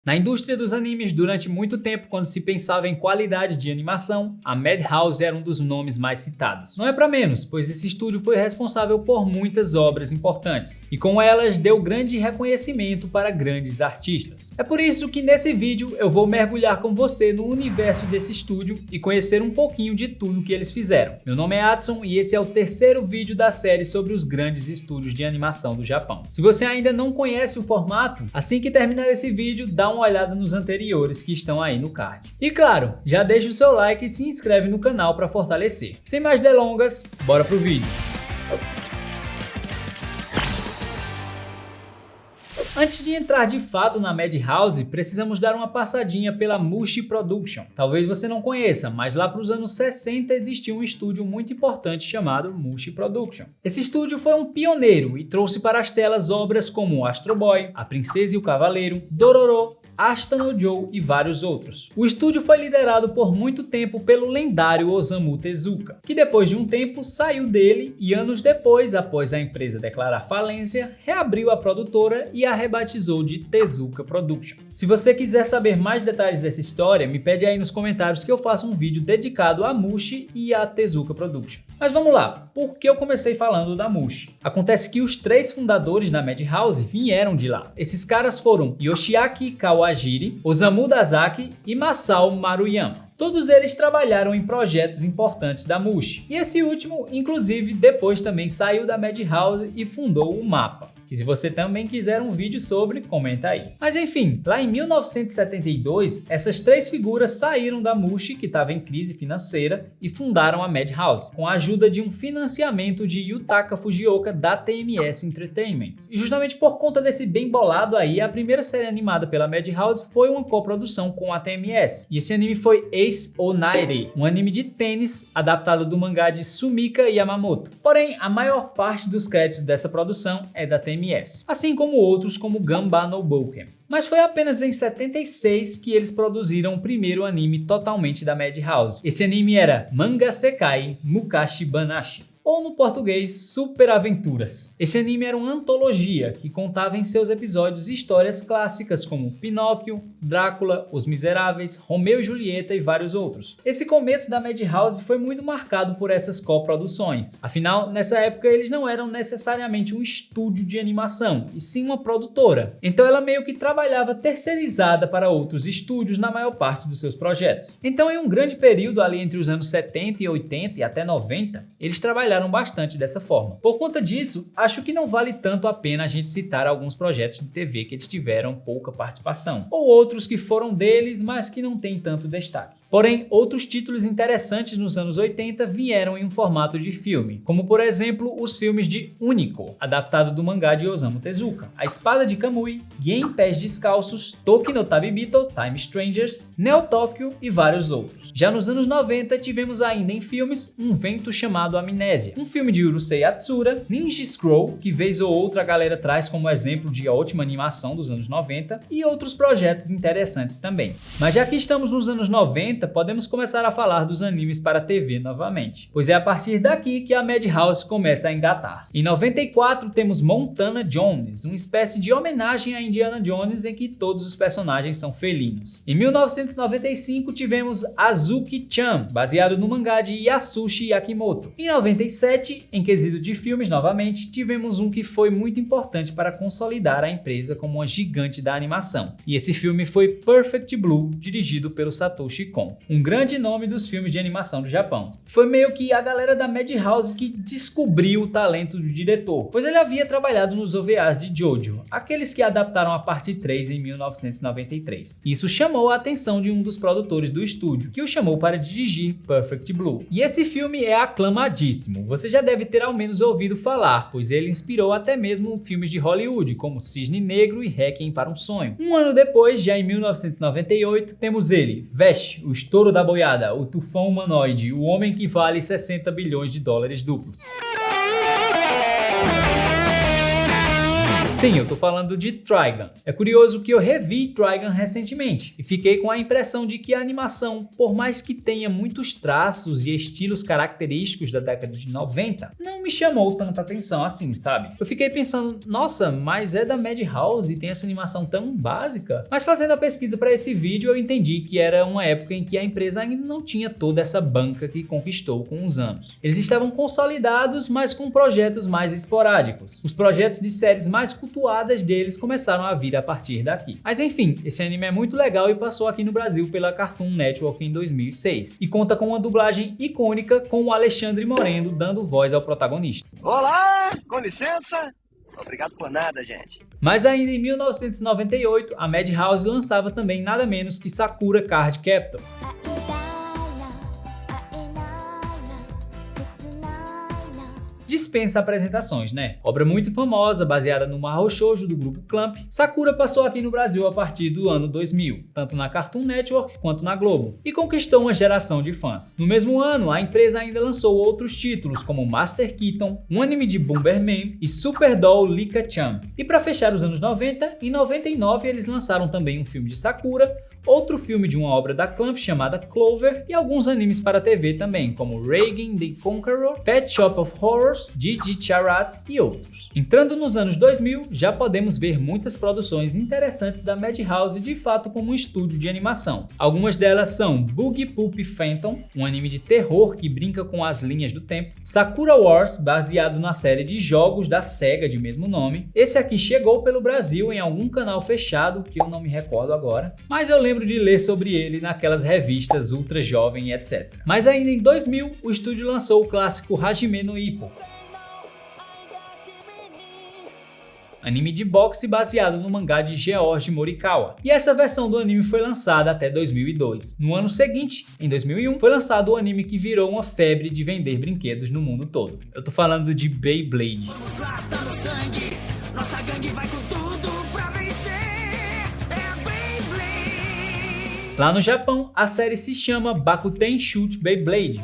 Na indústria dos animes, durante muito tempo, quando se pensava em qualidade de animação, a Madhouse era um dos nomes mais citados. Não é pra menos, pois esse estúdio foi responsável por muitas obras importantes, e com elas deu grande reconhecimento para grandes artistas. É por isso que nesse vídeo eu vou mergulhar com você no universo desse estúdio e conhecer um pouquinho de tudo que eles fizeram. Meu nome é Adson e esse é o terceiro vídeo da série sobre os grandes estúdios de animação do Japão. Se você ainda não conhece o formato, assim que terminar esse vídeo, dá uma olhada nos anteriores que estão aí no card. E claro, já deixa o seu like e se inscreve no canal para fortalecer. Sem mais delongas, bora pro vídeo. Antes de entrar de fato na Madhouse, precisamos dar uma passadinha pela Mushi Production. Talvez você não conheça, mas lá para os anos 60 existia um estúdio muito importante chamado Mushi Production. Esse estúdio foi um pioneiro e trouxe para as telas obras como Astro Boy, A Princesa e o Cavaleiro, Dororo, Ashita no Joe e vários outros. O estúdio foi liderado por muito tempo pelo lendário Osamu Tezuka, que depois de um tempo saiu dele e anos depois, após a empresa declarar falência, reabriu a produtora e a rebatizou de Tezuka Production. Se você quiser saber mais detalhes dessa história, me pede aí nos comentários que eu faça um vídeo dedicado a Mushi e a Tezuka Production. Mas vamos lá, por que eu comecei falando da Mushi? Acontece que os três fundadores da Madhouse vieram de lá. Esses caras foram Yoshiaki Kawajiri, Osamu Dazaki e Masao Maruyama. Todos eles trabalharam em projetos importantes da Mushi. E esse último, inclusive, depois também saiu da Madhouse e fundou o MAPPA. E se você também quiser um vídeo sobre, comenta aí. Mas enfim, lá em 1972, essas três figuras saíram da Mushi, que estava em crise financeira, e fundaram a Madhouse, com a ajuda de um financiamento de Yutaka Fujioka da TMS Entertainment. E justamente por conta desse bem bolado aí, a primeira série animada pela Madhouse foi uma coprodução com a TMS. E esse anime foi Ace Oneiri, um anime de tênis adaptado do mangá de Sumika Yamamoto. Porém, a maior parte dos créditos dessa produção é da TMS. Assim como outros como Ganba no Bouken. Mas foi apenas em 76 que eles produziram o primeiro anime totalmente da Madhouse. Esse anime era Manga Sekai Mukashi Banashi, ou no português, Super Aventuras. Esse anime era uma antologia que contava em seus episódios histórias clássicas como Pinóquio, Drácula, Os Miseráveis, Romeu e Julieta e vários outros. Esse começo da Madhouse foi muito marcado por essas coproduções. Afinal, nessa época eles não eram necessariamente um estúdio de animação, e sim uma produtora. Então ela meio que trabalhava terceirizada para outros estúdios na maior parte dos seus projetos. Então em um grande período ali entre os anos 70 e 80 e até 90, eles trabalharam bastante dessa forma. Por conta disso, acho que não vale tanto a pena a gente citar alguns projetos de TV que eles tiveram pouca participação, ou outros que foram deles, mas que não têm tanto destaque. Porém, outros títulos interessantes nos anos 80 vieram em um formato de filme, como por exemplo os filmes de Unico, adaptado do mangá de Osamu Tezuka, A Espada de Kamui, Gen Pés Descalços, Toki no Tabibito, Time Strangers, Neo Tokyo e vários outros. Já nos anos 90 tivemos ainda em filmes Um Vento Chamado Amnésia, um filme de Urusei Yatsura, Ninja Scroll, que vez ou outra a galera traz como exemplo de ótima animação dos anos 90, e outros projetos interessantes também. Mas já que estamos nos anos 90, podemos começar a falar dos animes para a TV novamente, pois é a partir daqui que a Madhouse começa a engatar. Em 94 temos Montana Jones, uma espécie de homenagem a Indiana Jones em que todos os personagens são felinos. Em 1995 tivemos Azuki-chan, baseado no mangá de Yasushi Yakimoto. Em 97, em quesito de filmes novamente, tivemos um que foi muito importante para consolidar a empresa como uma gigante da animação. E esse filme foi Perfect Blue, dirigido pelo Satoshi Kon, um grande nome dos filmes de animação do Japão. Foi meio que a galera da Madhouse que descobriu o talento do diretor, pois ele havia trabalhado nos OVAs de Jojo, aqueles que adaptaram a parte 3 em 1993. Isso chamou a atenção de um dos produtores do estúdio, que o chamou para dirigir Perfect Blue. E esse filme é aclamadíssimo, você já deve ter ao menos ouvido falar, pois ele inspirou até mesmo filmes de Hollywood, como Cisne Negro e Requiem para um Sonho. Um ano depois, já em 1998, temos ele, Vash, o estouro da boiada, o tufão humanoide, o homem que vale 60 bilhões de dólares duplos. Sim, eu tô falando de Trigun. É curioso que eu revi Trigun recentemente e fiquei com a impressão de que a animação, por mais que tenha muitos traços e estilos característicos da década de 90, não me chamou tanta atenção assim, sabe? Eu fiquei pensando, nossa, mas é da Madhouse e tem essa animação tão básica? Mas fazendo a pesquisa para esse vídeo eu entendi que era uma época em que a empresa ainda não tinha toda essa banca que conquistou com os anos. Eles estavam consolidados, mas com projetos mais esporádicos. Os projetos de séries mais cultuadas deles começaram a vir a partir daqui. Mas enfim, esse anime é muito legal e passou aqui no Brasil pela Cartoon Network em 2006. E conta com uma dublagem icônica com o Alexandre Moreno dando voz ao protagonista. Olá, com licença. Obrigado por nada, gente. Mas ainda em 1998, a Madhouse lançava também nada menos que Sakura Card Captor. Dispensa apresentações, né? Obra muito famosa, baseada no Mahou Shoujo do grupo Clamp, Sakura passou aqui no Brasil a partir do ano 2000, tanto na Cartoon Network quanto na Globo, e conquistou uma geração de fãs. No mesmo ano, a empresa ainda lançou outros títulos como Master Keaton, um anime de Bomberman e Super Doll Lika-chan. E para fechar os anos 90, em 99 eles lançaram também um filme de Sakura, outro filme de uma obra da Clamp chamada Clover e alguns animes para TV também, como Reigen the Conqueror, Pet Shop of Horrors, Gigi Charats e outros. Entrando nos anos 2000, já podemos ver muitas produções interessantes da Madhouse de fato como um estúdio de animação. Algumas delas são Boogie Poop Phantom, um anime de terror que brinca com as linhas do tempo, Sakura Wars, baseado na série de jogos da Sega de mesmo nome. Esse aqui chegou pelo Brasil em algum canal fechado, que eu não me recordo agora, mas eu lembro de ler sobre ele naquelas revistas Ultra Jovem e etc. Mas ainda em 2000, o estúdio lançou o clássico Hajime no Ippo, anime de boxe baseado no mangá de George Morikawa. E essa versão do anime foi lançada até 2002. No ano seguinte, em 2001, foi lançado o anime que virou uma febre de vender brinquedos no mundo todo. Eu tô falando de Beyblade. Vamos lá, tá no sangue, nossa gangue vai com tudo pra vencer, é Beyblade. Lá no Japão, a série se chama Bakuten Shoot Beyblade.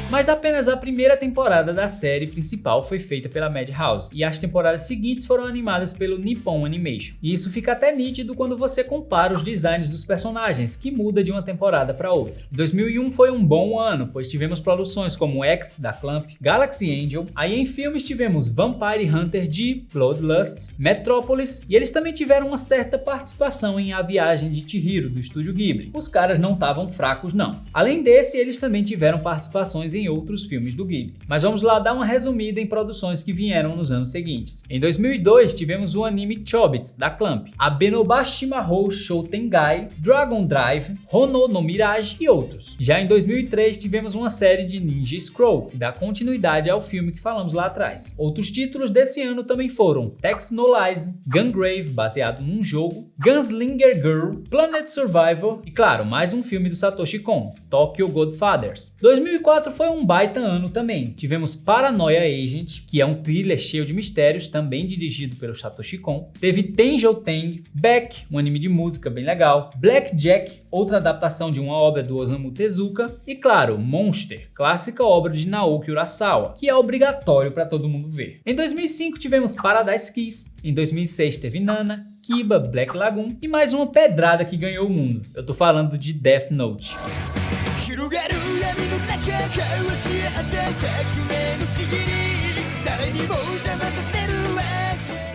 Mas apenas a primeira temporada da série principal foi feita pela Madhouse, e as temporadas seguintes foram animadas pelo Nippon Animation. E isso fica até nítido quando você compara os designs dos personagens, que muda de uma temporada para outra. 2001 foi um bom ano, pois tivemos produções como X, da Clamp, Galaxy Angel, aí em filmes tivemos Vampire Hunter D, Bloodlust, Metropolis, e eles também tiveram uma certa participação em A Viagem de Chihiro, do estúdio Ghibli. Os caras não estavam fracos não. Além desse, eles também tiveram participações em outros filmes do Ghibli. Mas vamos lá dar uma resumida em produções que vieram nos anos seguintes. Em 2002 tivemos o anime Chobits, da Clamp, Abenobashi Mahou Shoutengai, Dragon Drive, Hono no Mirage e outros. Já em 2003 tivemos uma série de Ninja Scroll, que dá continuidade ao filme que falamos lá atrás. Outros títulos desse ano também foram Tex no Lies, Gungrave, baseado num jogo, Gunslinger Girl, Planet Survival e claro, mais um filme do Satoshi Kon, Tokyo Godfathers. 2004 foi um baita ano também. Tivemos Paranoia Agent, que é um thriller cheio de mistérios, também dirigido pelo Satoshi Kon. Teve Tenjo Teng, Beck, um anime de música bem legal, Blackjack, outra adaptação de uma obra do Osamu Tezuka, e claro, Monster, clássica obra de Naoki Urasawa, que é obrigatório para todo mundo ver. Em 2005 tivemos Paradise Kiss, em 2006 teve Nana, Kiba, Black Lagoon e mais uma pedrada que ganhou o mundo. Eu tô falando de Death Note.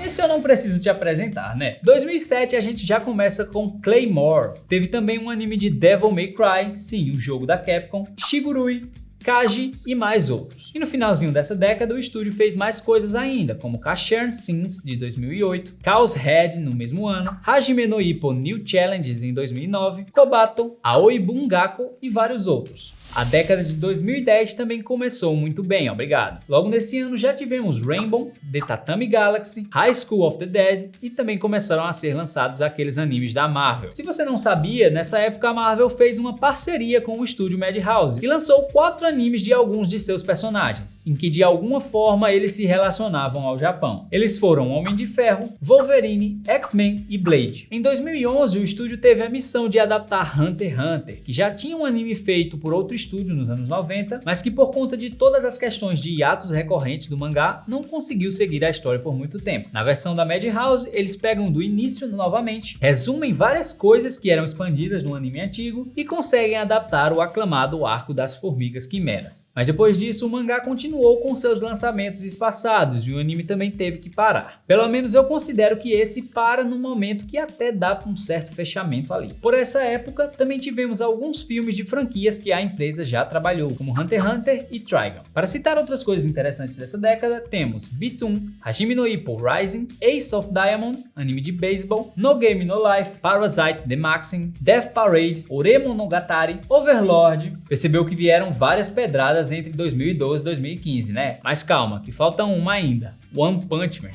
Esse eu não preciso te apresentar, né? 2007 a gente já começa com Claymore. Teve também um anime de Devil May Cry, sim, um jogo da Capcom, Shigurui, Kaji e mais outros. E no finalzinho dessa década o estúdio fez mais coisas ainda, como Kasher Sins de 2008, Chaos Head no mesmo ano, Hajime no Ippo New Challenges em 2009, Kobato, Aoi Bungaku e vários outros. A década de 2010 também começou muito bem, obrigado. Logo nesse ano já tivemos Rainbow, The Tatami Galaxy, High School of the Dead e também começaram a ser lançados aqueles animes da Marvel. Se você não sabia, nessa época a Marvel fez uma parceria com o estúdio Madhouse e lançou 4 animes de alguns de seus personagens, em que de alguma forma eles se relacionavam ao Japão. Eles foram Homem de Ferro, Wolverine, X-Men e Blade. Em 2011 o estúdio teve a missão de adaptar Hunter x Hunter, que já tinha um anime feito por outro estúdio nos anos 90, mas que por conta de todas as questões de hiatos recorrentes do mangá, não conseguiu seguir a história por muito tempo. Na versão da Madhouse, eles pegam do início novamente, resumem várias coisas que eram expandidas no anime antigo e conseguem adaptar o aclamado arco das formigas quimeras. Mas depois disso, o mangá continuou com seus lançamentos espaçados e o anime também teve que parar. Pelo menos eu considero que esse para no momento que até dá um certo fechamento ali. Por essa época, também tivemos alguns filmes de franquias que a empresa já trabalhou, como Hunter x Hunter e Trigun. Para citar outras coisas interessantes dessa década, temos Bitoon, Hajime no Ippo Rising, Ace of Diamond, anime de beisebol, No Game No Life, Parasite The Maxim, Death Parade, Ore Monogatari, Overlord. Percebeu que vieram várias pedradas entre 2012 e 2015, né? Mas calma, que falta uma ainda, One Punch Man.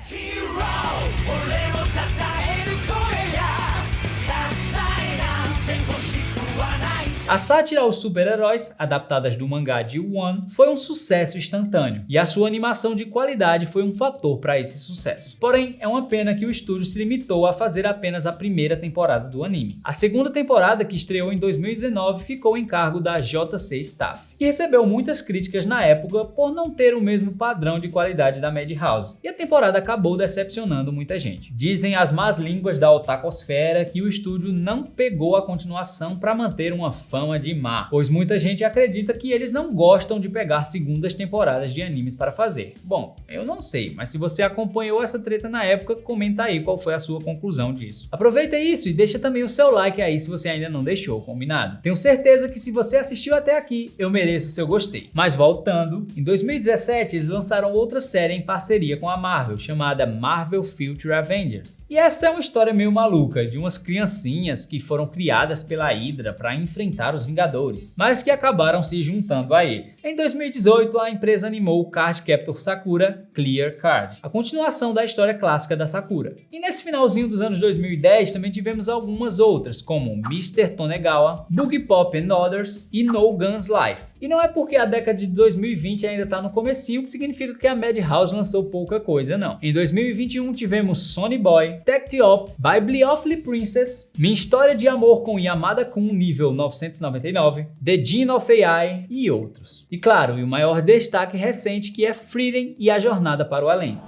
A sátira aos super-heróis, adaptadas do mangá de One, foi um sucesso instantâneo, e a sua animação de qualidade foi um fator para esse sucesso. Porém, é uma pena que o estúdio se limitou a fazer apenas a primeira temporada do anime. A segunda temporada, que estreou em 2019, ficou em cargo da JC Staff, que recebeu muitas críticas na época por não ter o mesmo padrão de qualidade da Madhouse, e a temporada acabou decepcionando muita gente. Dizem as más línguas da otakosfera que o estúdio não pegou a continuação para manter uma fama de má, pois muita gente acredita que eles não gostam de pegar segundas temporadas de animes para fazer. Bom, eu não sei, mas se você acompanhou essa treta na época, comenta aí qual foi a sua conclusão disso. Aproveita isso e deixa também o seu like aí se você ainda não deixou, combinado? Tenho certeza que se você assistiu até aqui, eu mereço o seu gostei. Mas voltando, em 2017 eles lançaram outra série em parceria com a Marvel, chamada Marvel Future Avengers. E essa é uma história meio maluca, de umas criancinhas que foram criadas pela Hydra para enfrentar os Vingadores, mas que acabaram se juntando a eles. Em 2018, a empresa animou o Card Captor Sakura Clear Card, a continuação da história clássica da Sakura. E nesse finalzinho dos anos 2010 também tivemos algumas outras, como Mr. Tonegawa, Boogie Pop and Others e No Guns Life. E não é porque a década de 2020 ainda tá no comecinho que significa que a Madhouse lançou pouca coisa, não. Em 2021 tivemos Sonny Boy, Tech Op, Bibliophile Princess, Minha História de Amor com Yamada-kun nível 999, The Gene of AI e outros. E claro, e o maior destaque recente que é Frieren e a Jornada para o Além.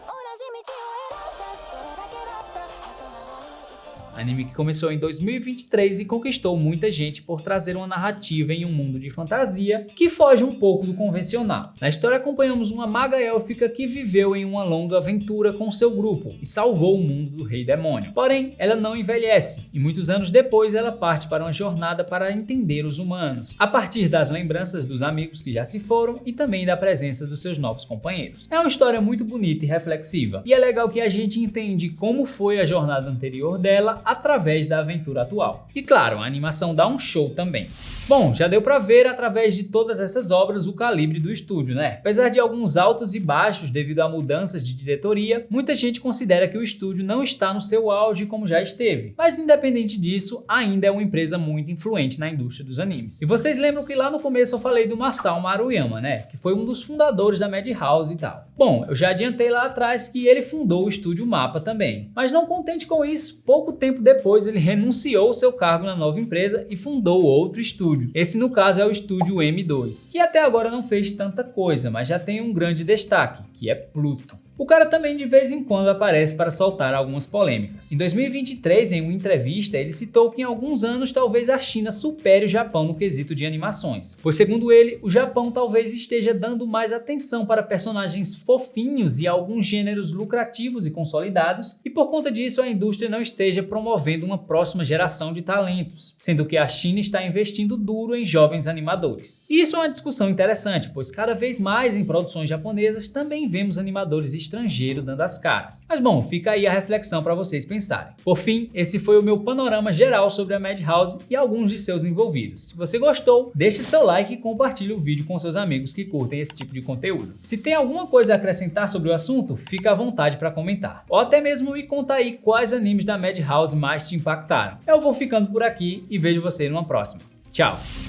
Anime que começou em 2023 e conquistou muita gente por trazer uma narrativa em um mundo de fantasia que foge um pouco do convencional. Na história acompanhamos uma maga élfica que viveu em uma longa aventura com seu grupo e salvou o mundo do Rei Demônio. Porém, ela não envelhece e muitos anos depois ela parte para uma jornada para entender os humanos, a partir das lembranças dos amigos que já se foram e também da presença dos seus novos companheiros. É uma história muito bonita e reflexiva, e é legal que a gente entende como foi a jornada anterior dela através da aventura atual. E claro, a animação dá um show também. Bom, já deu pra ver através de todas essas obras o calibre do estúdio, né? Apesar de alguns altos e baixos devido a mudanças de diretoria, muita gente considera que o estúdio não está no seu auge como já esteve. Mas independente disso, ainda é uma empresa muito influente na indústria dos animes. E vocês lembram que lá no começo eu falei do Masao Maruyama, né? Que foi um dos fundadores da Madhouse e tal. Bom, eu já adiantei lá atrás que ele fundou o estúdio Mappa também. Mas não contente com isso, pouco tempo depois ele renunciou ao seu cargo na nova empresa e fundou outro estúdio. Esse no caso é o estúdio M2, que até agora não fez tanta coisa, mas já tem um grande destaque, que é Pluto. O cara também de vez em quando aparece para soltar algumas polêmicas. Em 2023, em uma entrevista, ele citou que em alguns anos talvez a China supere o Japão no quesito de animações, pois segundo ele, o Japão talvez esteja dando mais atenção para personagens fofinhos e alguns gêneros lucrativos e consolidados, e por conta disso a indústria não esteja promovendo promovendo uma próxima geração de talentos, sendo que a China está investindo duro em jovens animadores. E isso é uma discussão interessante, pois cada vez mais em produções japonesas também vemos animadores estrangeiros dando as caras. Mas bom, fica aí a reflexão para vocês pensarem. Por fim, esse foi o meu panorama geral sobre a Madhouse e alguns de seus envolvidos. Se você gostou, deixe seu like e compartilhe o vídeo com seus amigos que curtem esse tipo de conteúdo. Se tem alguma coisa a acrescentar sobre o assunto, fica à vontade para comentar. Ou até mesmo me conta aí quais animes da Madhouse mais te impactaram. Eu vou ficando por aqui e vejo você numa próxima. Tchau!